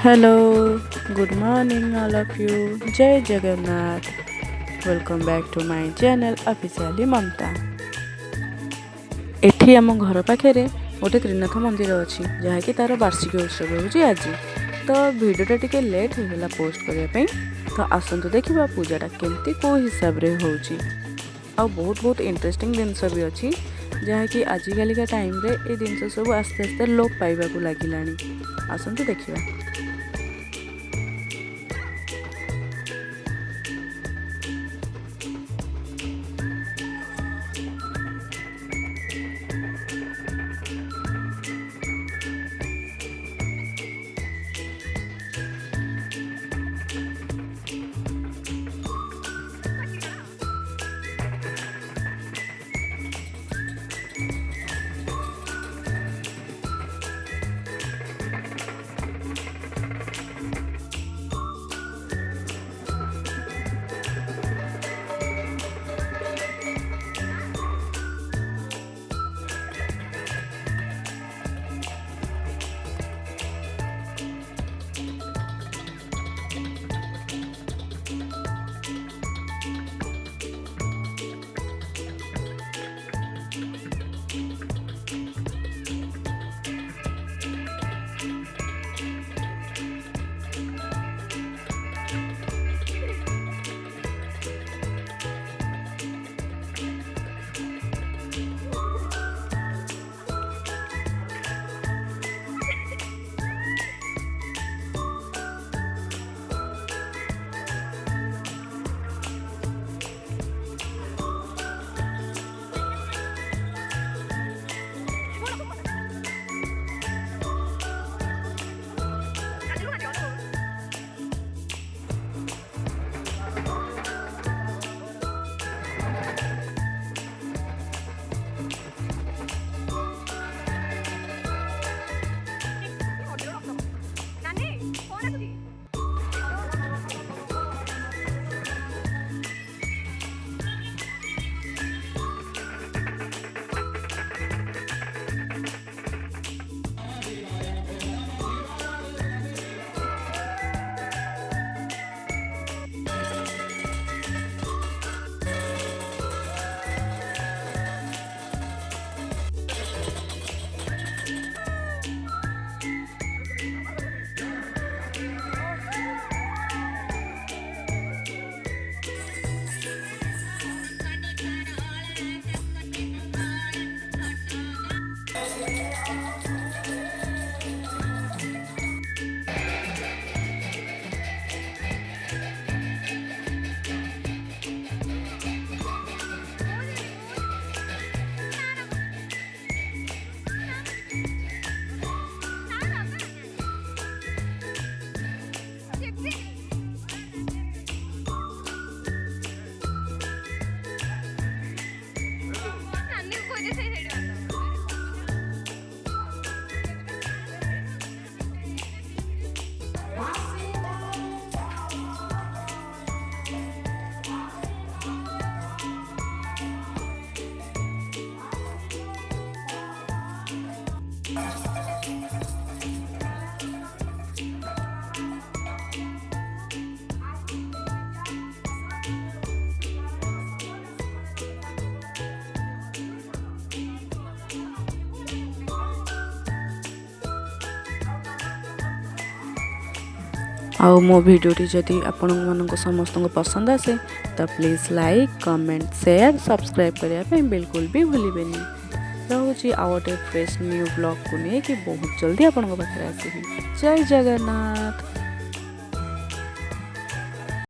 Hello, good morning all of you. Jai Jagannath. Welcome back to my channel Officially Mamta. एठी आम घर पाखे गोटे त्रिनाथ मंदिर अच्छी जहाँकि तार वार्षिक उत्सव होची आज तो वीडियोटा टिके लेट होगा पोस्ट करने तो आसतु देखा पूजाटा केमती को हिसाब रे होची आ बहुत बहुत इंटरेस्टिंग जिनस भी अच्छी जहाँकि आजिकल का टाइम रे ये जिनस सब आस्ते आस्ते लोप पाइबा लगिलानी आसतु देखा। आउ मो भिडियोटी जदि आपण मानक समस्त पसंद आसे तो please like comment share subscribe करने बिल्कुल भी भूलिबेनी। रोची आउ गोटे फ्रेश न्यू ब्लॉग को नहीं कि बहुत जल्दी आपण पाखे आसबि। जय जगन्नाथ।